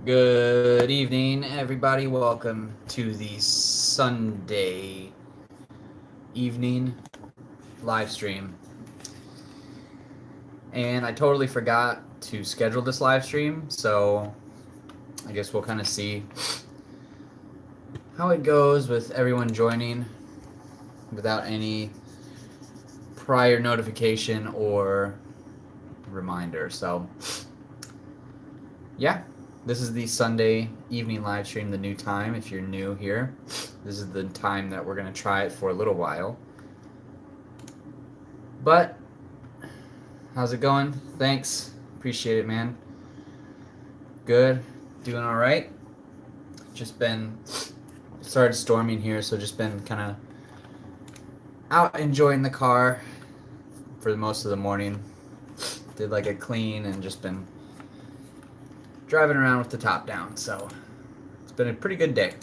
Good evening, everybody. Welcome to the Sunday evening live stream. And I totally forgot to schedule this live stream, so I guess we'll kind of see how it goes with everyone joining without any prior notification or reminder. So, yeah. This is the Sunday evening live stream, the new time. If you're new here, this is the time that we're going to try it for a little while. But, how's it going? Thanks. Appreciate it, man. Good. Doing all right. Just been, started storming here, so just been kind of out enjoying the car for most of the morning. Did like a clean and just been driving around with the top down, so it's been a pretty good day.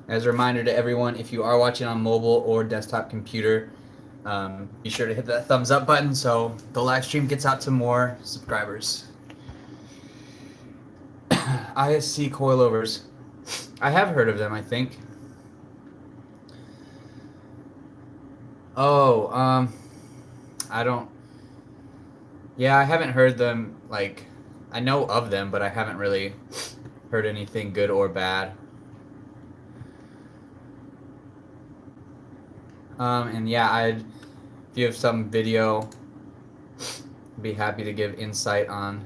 As a reminder to everyone, if you are watching on mobile or desktop computer, be sure to hit that thumbs up button so the live stream gets out to more subscribers. ISC coilovers. I have heard of them, I think. Oh, I don't. Yeah, I haven't heard them. Like, I know of them, but I haven't really heard anything good or bad. And yeah, if you have some video, I'd be happy to give insight on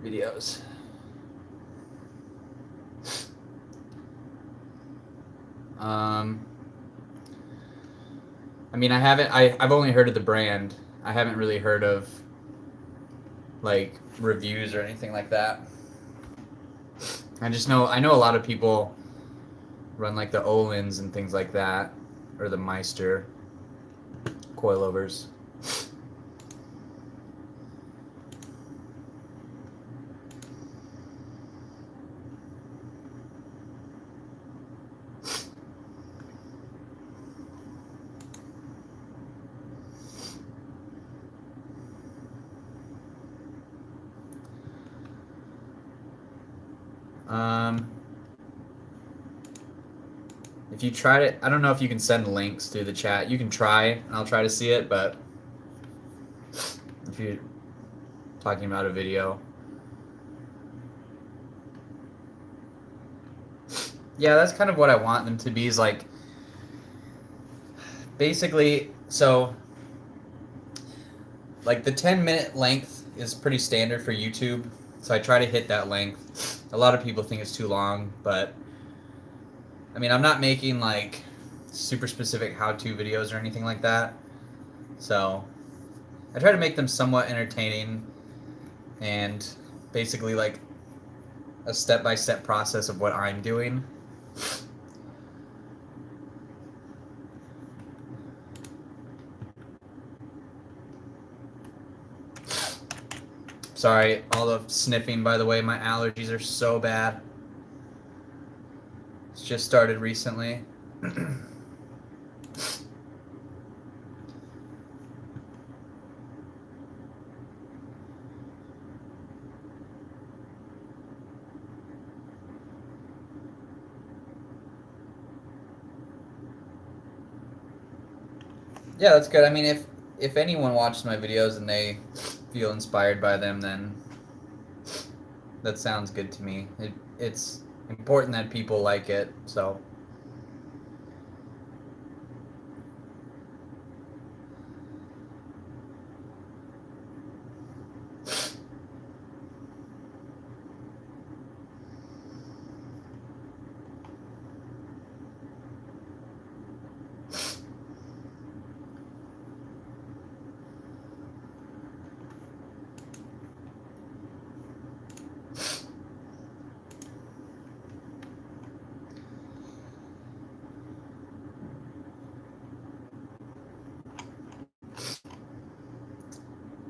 videos. I mean, I've only heard of the brand. I haven't really heard of, like, reviews or anything like that. I know a lot of people run, like, the Ohlins and things like that, or the Meister coilovers. If you tried it, I don't know if you can send links through the chat. You can try, and I'll try to see it, but if you're talking about a video. Yeah, that's kind of what I want them to be, is like, basically, so, like, the 10-minute length is pretty standard for YouTube, so I try to hit that length. A lot of people think it's too long, but I mean, I'm not making, like, super specific how-to videos or anything like that. So I try to make them somewhat entertaining and basically, like, a step-by-step process of what I'm doing. Sorry, all the sniffing, by the way. My allergies are so bad. It's just started recently. Yeah, that's good. I mean, if anyone watches my videos and they feel inspired by them, then that sounds good to me. It's important that people like it, so.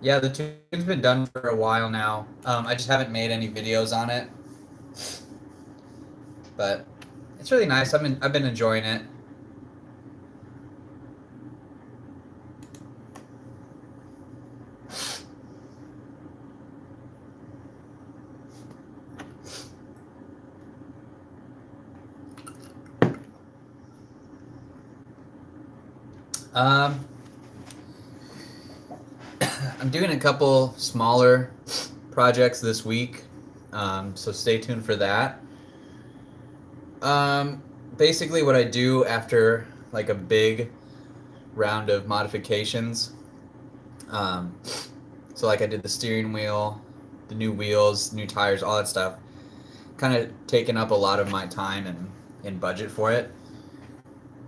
Yeah, the tune's been done for a while now. I just haven't made any videos on it, but it's really nice. I've been enjoying it. Um, I'm doing a couple smaller projects this week, so stay tuned for that. Um, Basically, what I do after like a big round of modifications, um, so like I did the steering wheel, the new wheels, new tires, all that stuff, kind of taken up a lot of my time and budget for it.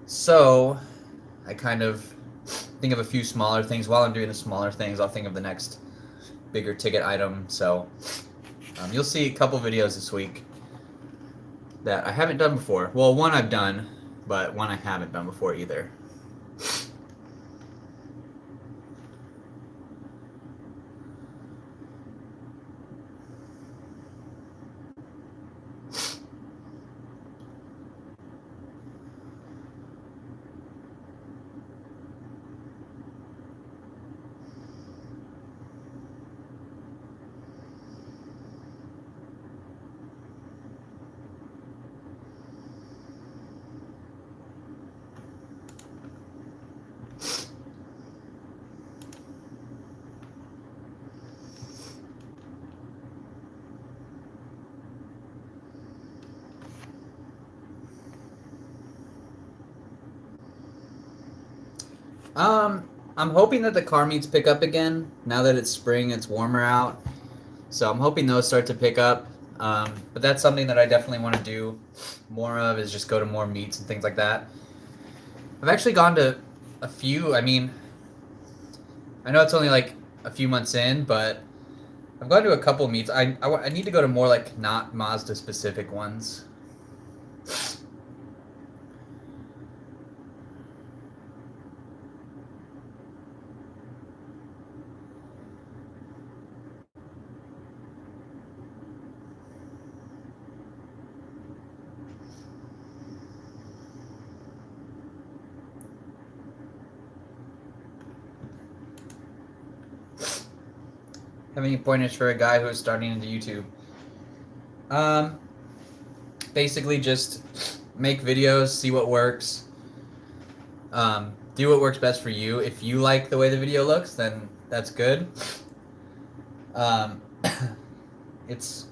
So I kind of think of a few smaller things. While I'm doing the smaller things, I'll think of the next bigger ticket item. So you'll see a couple videos this week that I haven't done before. Well, one I've done, but one I haven't done before either. I'm hoping that the car meets pick up again now that it's spring. It's warmer out, so I'm hoping those start to pick up. But that's something that I definitely want to do more of, is just go to more meets and things like that. I've actually gone to a few. I mean, I know it's only like a few months in, but I've gone to a couple meets. I need to go to more like not Mazda specific ones. Have any pointers for a guy who is starting into YouTube? Um, Basically just make videos, see what works. Do what works best for you. If you like the way the video looks, then that's good. Um, it's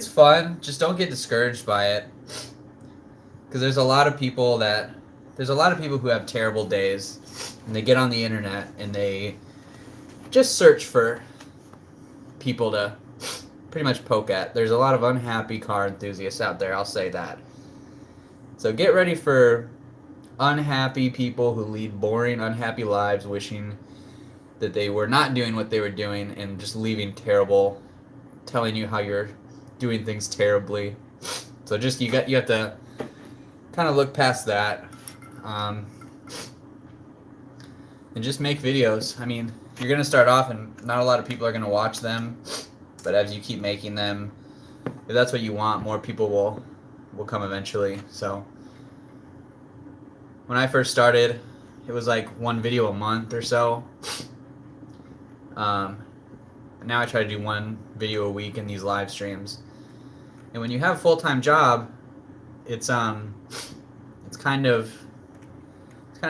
fun. Just don't get discouraged by it, because there's a lot of people who have terrible days, and they get on the internet and they just search for people to pretty much poke at. There's a lot of unhappy car enthusiasts out there, I'll say that. So get ready for unhappy people who lead boring, unhappy lives, wishing that they were not doing what they were doing and just leaving terrible, telling you how you're doing things terribly. So just you have to kind of look past that, and just make videos. I mean, you're gonna start off and not a lot of people are gonna watch them, but as you keep making them, if that's what you want, more people will come eventually. So when I first started, it was like one video a month or so. Now I try to do one video a week in these live streams. And when you have a full-time job, it's kind of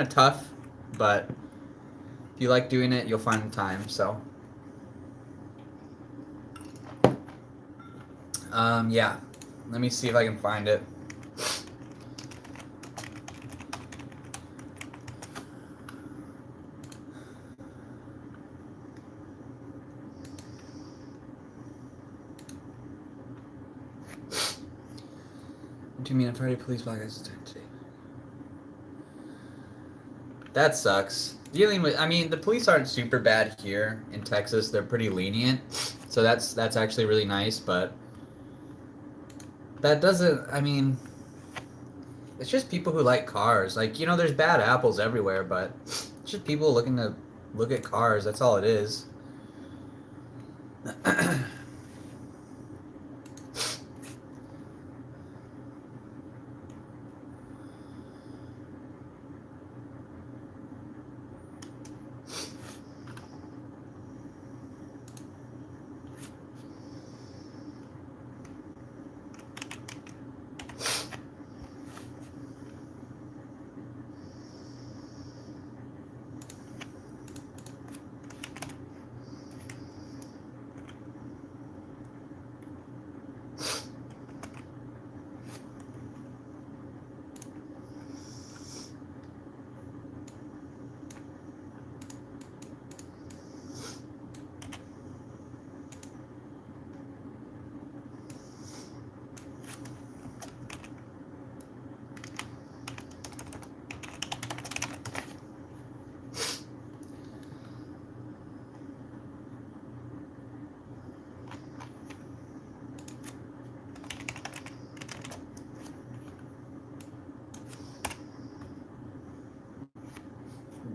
tough, but if you like doing it, you'll find the time. So yeah, let me see if I can find it. What do you mean I've already police black guys today? That sucks. Dealing with, I mean, the police aren't super bad here in Texas. They're pretty lenient, so that's actually really nice. But that doesn't. I mean, it's just people who like cars. Like, you know, there's bad apples everywhere, but it's just people looking to look at cars. That's all it is.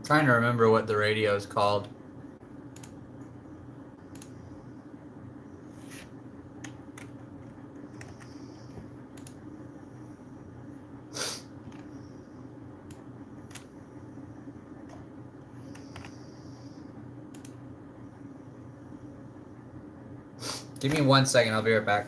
trying to remember what the radio is called. Give me 1 second, I'll be right back.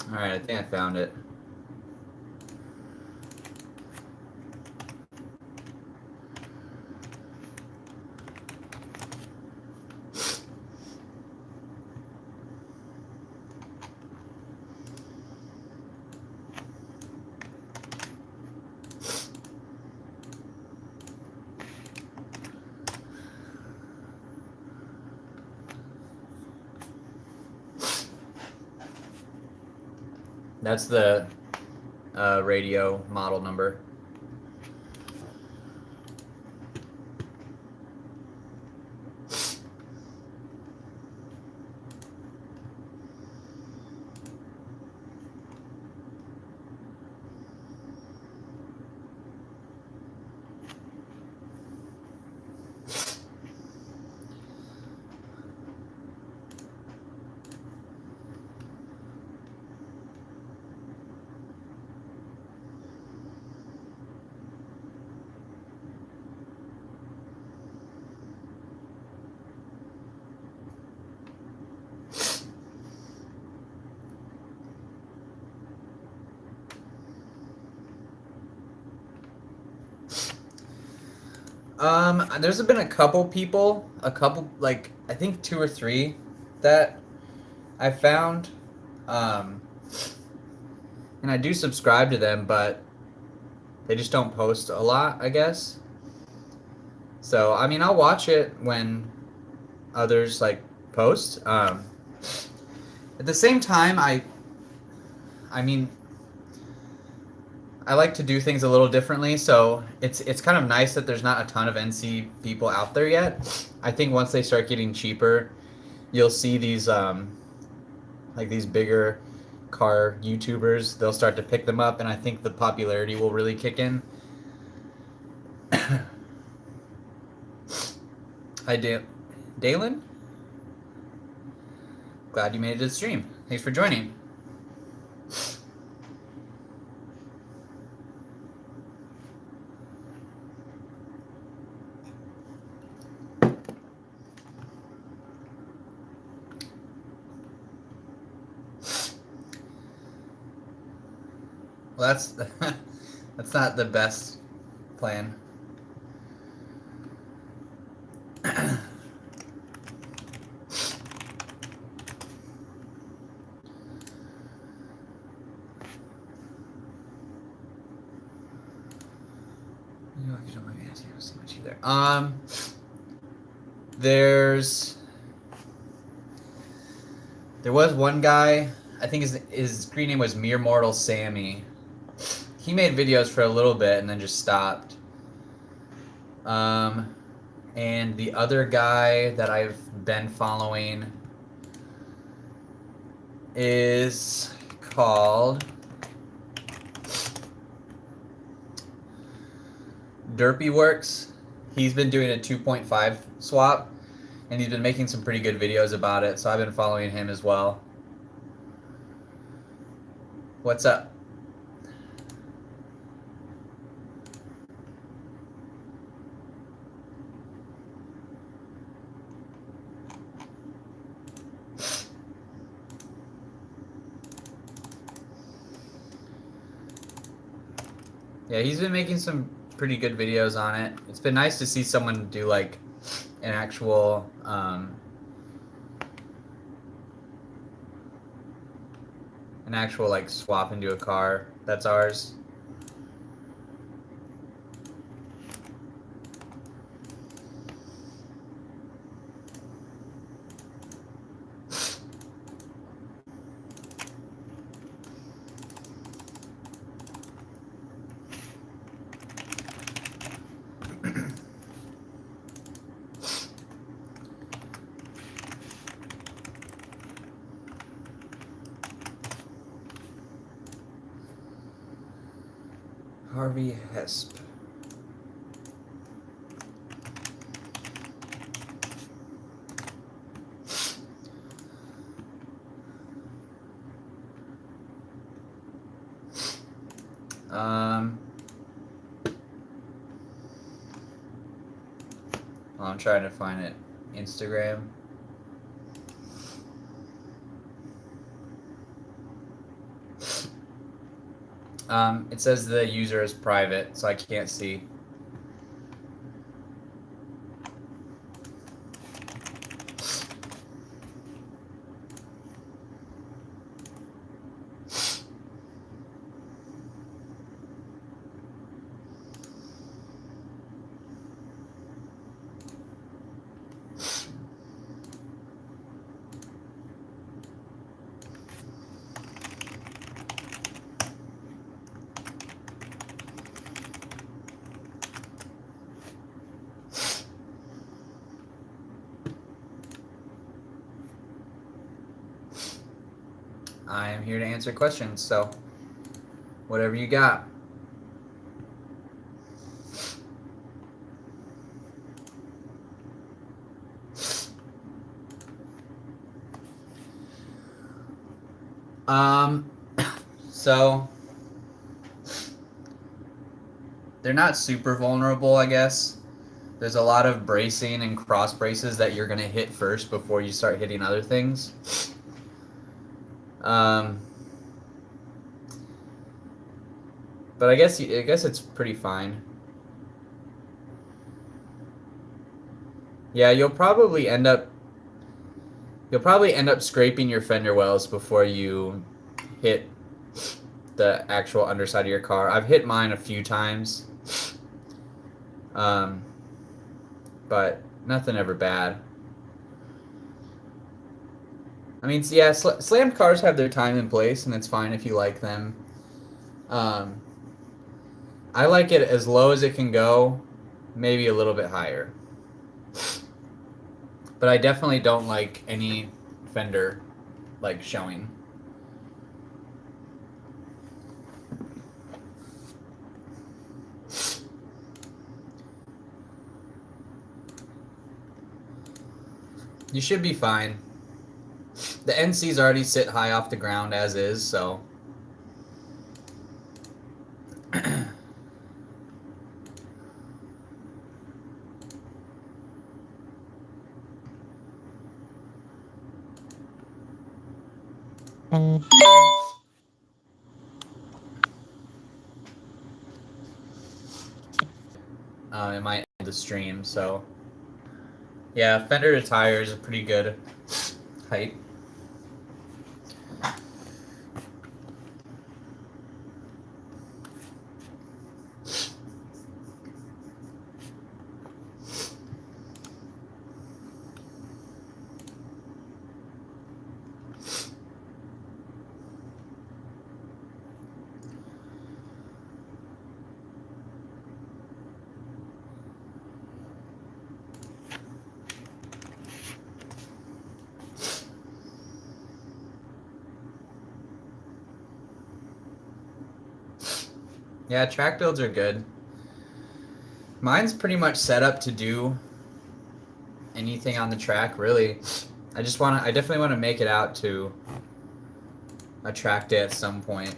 Alright, I think I found it. That's the radio model number. There's been a couple people, like I think 2 or 3 that I found, and I do subscribe to them, but they just don't post a lot, I guess. So I mean, I'll watch it when others like post. At the same time, I mean, I like to do things a little differently, so it's kind of nice that there's not a ton of NC people out there yet. I think once they start getting cheaper, you'll see these like these bigger car YouTubers, they'll start to pick them up, and I think the popularity will really kick in. Hi, Dalen. Glad you made it to the stream. Thanks for joining. Well, that's not the best plan. There was one guy, I think his screen name was Mere Mortal Sammy. He made videos for a little bit and then just stopped. And the other guy that I've been following is called DerpyWorks. he's been doing a 2.5 swap, and he's been making some pretty good videos about it, so I've been following him as well. What's up? Yeah, he's been making some pretty good videos on it. It's been nice to see someone do like an actual like swap into a car that's ours. Harvey Hesp. I'm trying to find it. Instagram. It says the user is private, so I can't see. I am here to answer questions, so whatever you got. So they're not super vulnerable, I guess. There's a lot of bracing and cross braces that you're gonna hit first before you start hitting other things. But I guess it's pretty fine. Yeah, you'll probably end up scraping your fender wells before you hit the actual underside of your car. I've hit mine a few times, but nothing ever bad. I mean, yeah, slammed cars have their time and place, and it's fine if you like them. I like it as low as it can go, maybe a little bit higher. But I definitely don't like any fender like showing. You should be fine. The NCs already sit high off the ground as is, so. It might end the stream, so. Yeah, fender to tire is a pretty good height. Yeah, track builds are good. Mine's pretty much set up to do anything on the track, really. I definitely want to make it out to a track day at some point.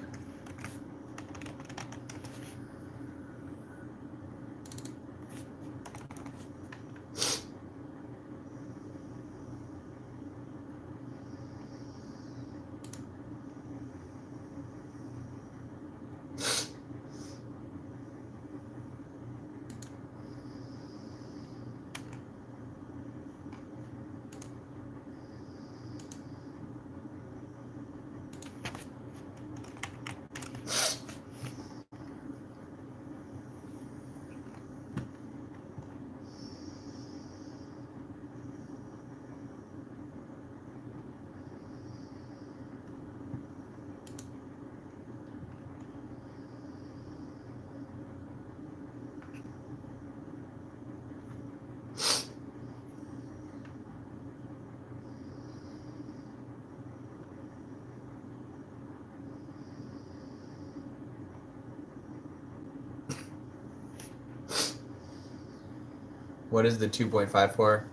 What is the 2.54?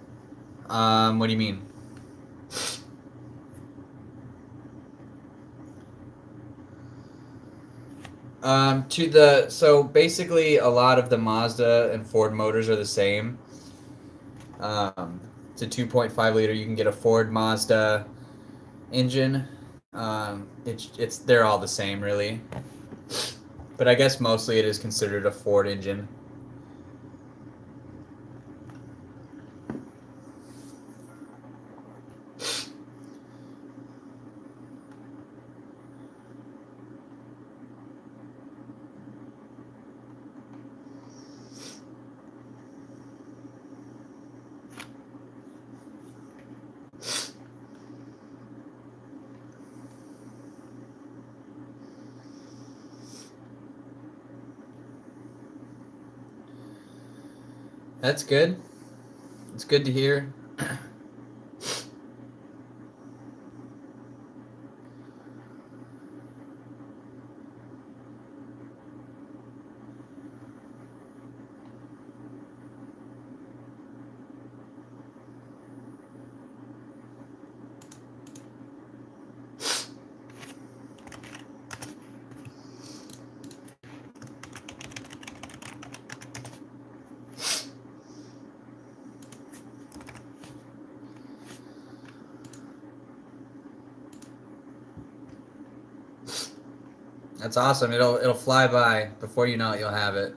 What do you mean? So basically a lot of the Mazda and Ford motors are the same. It's a 2.5 liter. You can get a Ford Mazda engine. They're all the same really. But I guess mostly it is considered a Ford engine. That's good. It's good to hear. That's awesome. It'll fly by. Before you know it, you'll have it.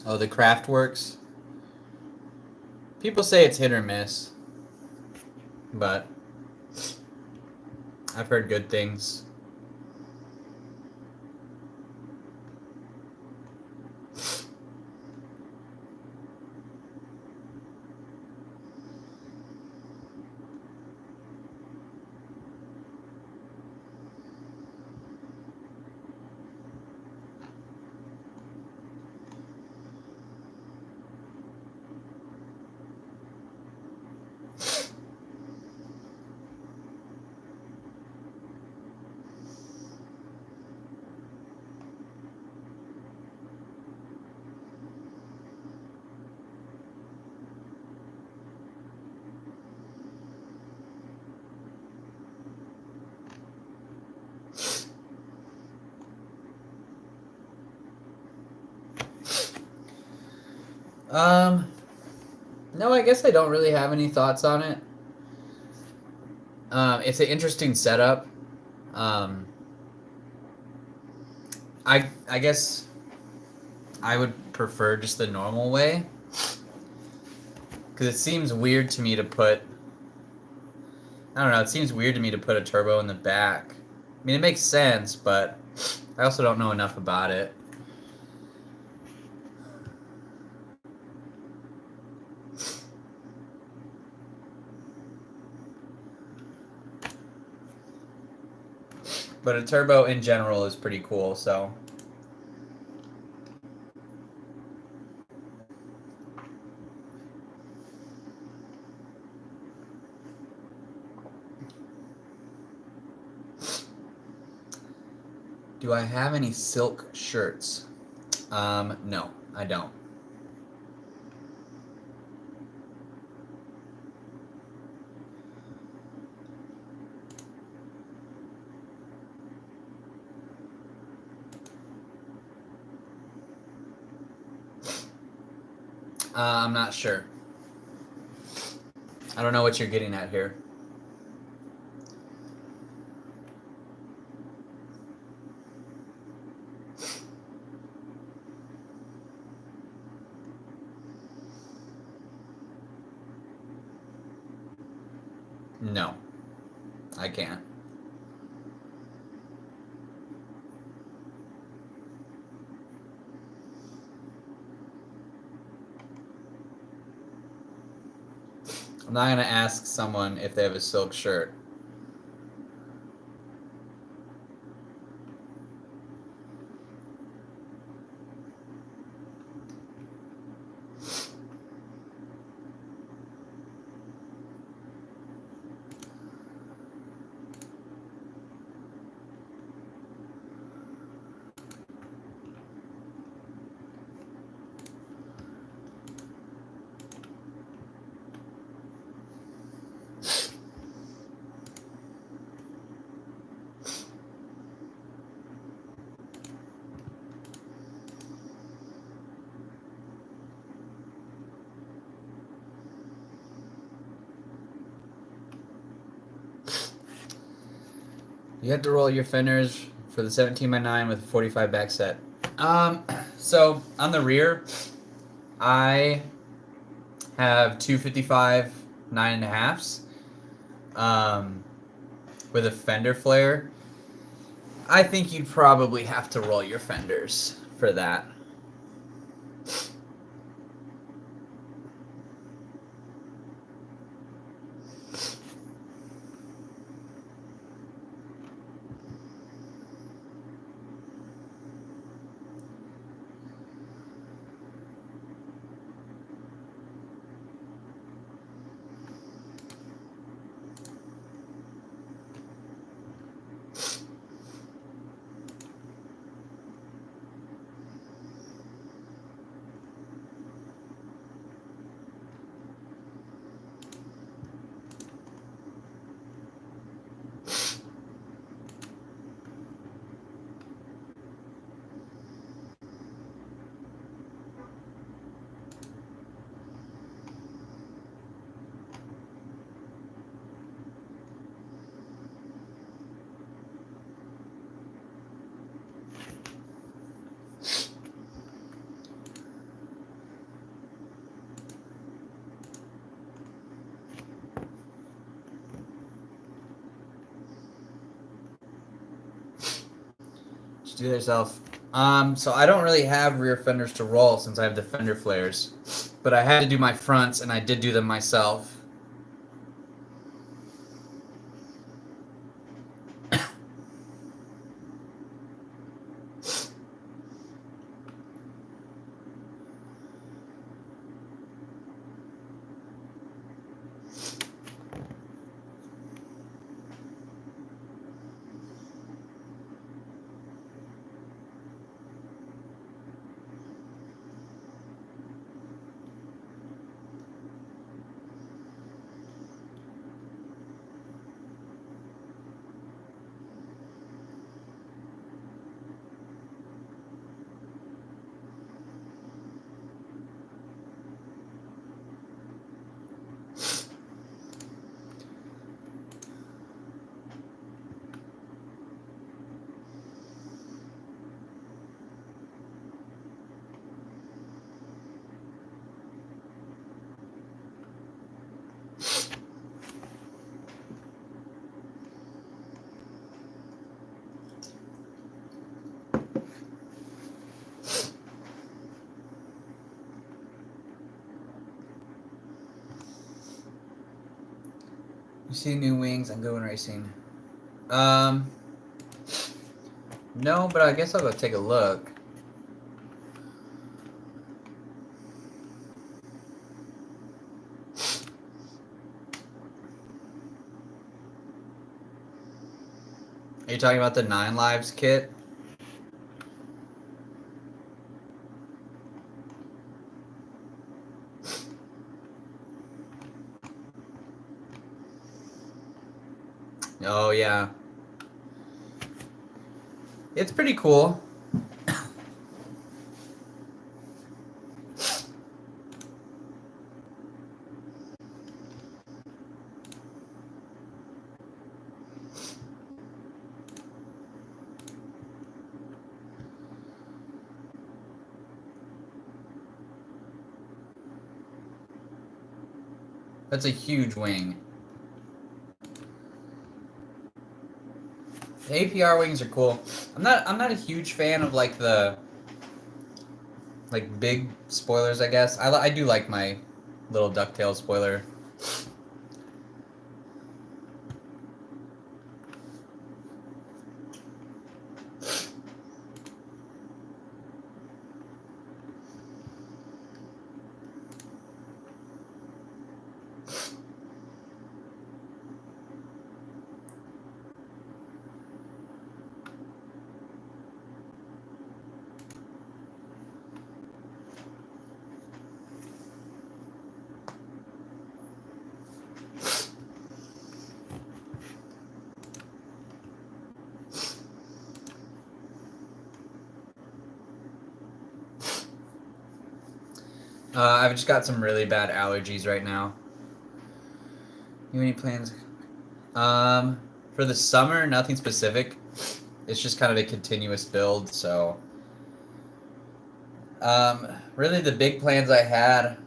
Oh, the Craftworks. People say it's hit or miss, but I've heard good things. No, I guess I don't really have any thoughts on it. It's an interesting setup. I guess I would prefer just the normal way, because it seems weird to me to put. I don't know. It seems weird to me to put a turbo in the back. I mean, it makes sense, but I also don't know enough about it. But a turbo in general is pretty cool, so. Do I have any silk shirts? No, I don't. I'm not sure. I don't know what you're getting at here. No, I can't. I'm not gonna ask someone if they have a silk shirt. You have to roll your fenders for the 17x9 with a 45 back set. So on the rear, I have 255 9.5s with a fender flare. I think you'd probably have to roll your fenders for that. Just do it yourself. So I don't really have rear fenders to roll since I have the fender flares, but I had to do my fronts and I did do them myself. See new wings. I'm going racing. No, but I guess I'll go take a look. Are you talking about the 9 Lives kit? Oh, yeah. It's pretty cool. That's a huge wing. The APR wings are cool. I'm not a huge fan of like the big spoilers, I guess. I do like my little ducktail spoiler. I've just got some really bad allergies right now. You any plans? For the summer, nothing specific. It's just kind of a continuous build, so. Really the big plans I had,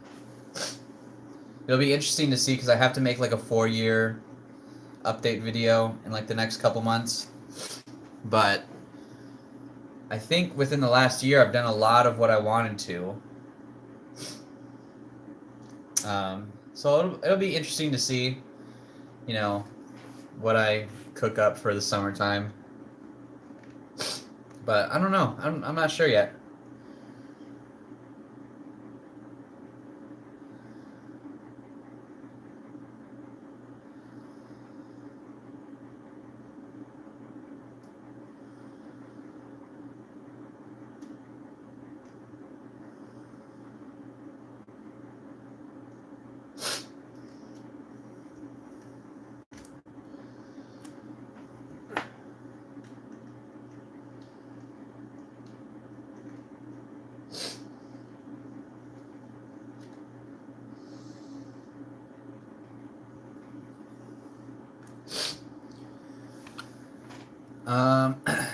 it'll be interesting to see because I have to make like a 4-year update video in like the next couple months. But I think within the last year, I've done a lot of what I wanted to. So it'll be interesting to see, you know, what I cook up for the summertime. But I don't know. I'm not sure yet.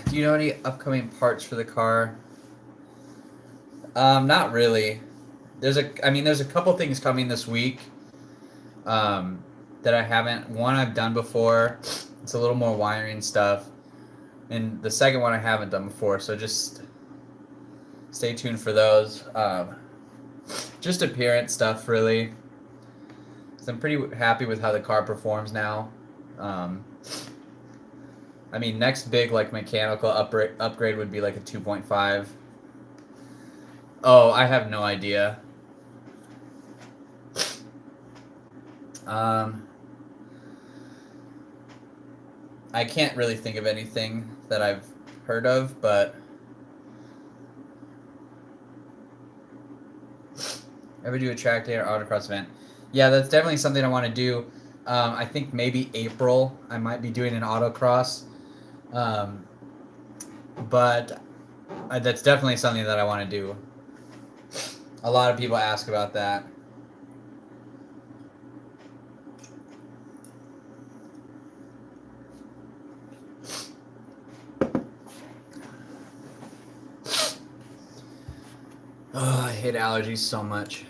Do you know any upcoming parts for the car? Not really. There's a couple things coming this week. That I haven't. One I've done before. It's a little more wiring stuff, and the second one I haven't done before. So just stay tuned for those. Just appearance stuff, really. So I'm pretty happy with how the car performs now. I mean, next big like mechanical upgrade would be like a 2.5. Oh, I have no idea. I can't really think of anything that I've heard of, but ever do a track day or autocross event? Yeah, that's definitely something I want to do. I think maybe April I might be doing an autocross. But that's definitely something that I want to do. A lot of people ask about that. Oh, I hate allergies so much.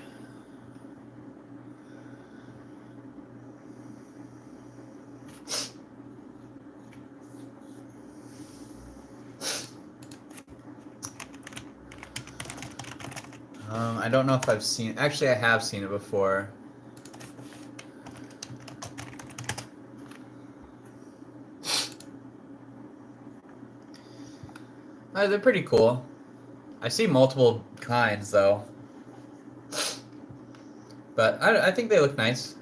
I don't know if I've seen. Actually, I have seen it before. They're pretty cool. I see multiple kinds though, but I think they look nice.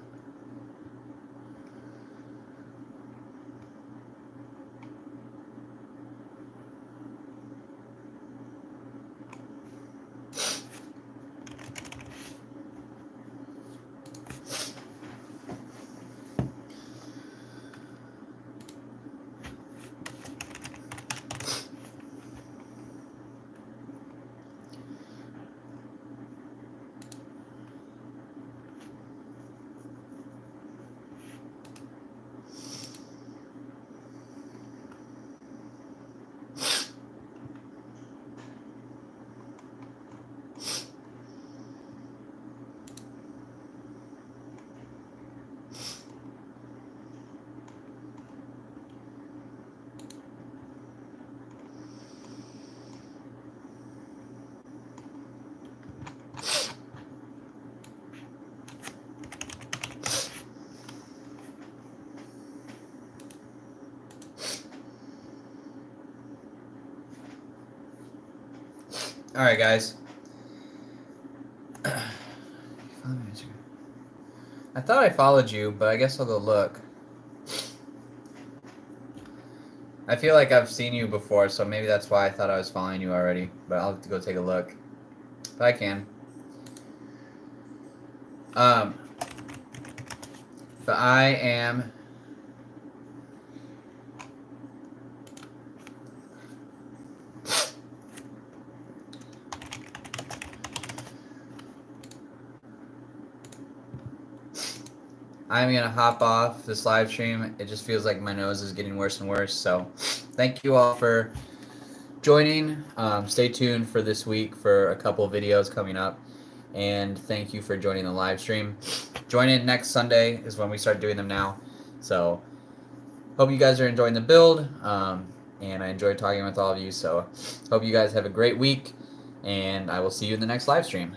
All right, guys. I thought I followed you, but I guess I'll go look. I feel like I've seen you before, so maybe that's why I thought I was following you already. But I'll have to go take a look. But I can. But I am. I'm going to hop off this live stream. It just feels like my nose is getting worse and worse. So thank you all for joining. Stay tuned for this week for a couple of videos coming up. And thank you for joining the live stream. Join in next Sunday is when we start doing them now. So hope you guys are enjoying the build. And I enjoyed talking with all of you. So hope you guys have a great week. And I will see you in the next live stream.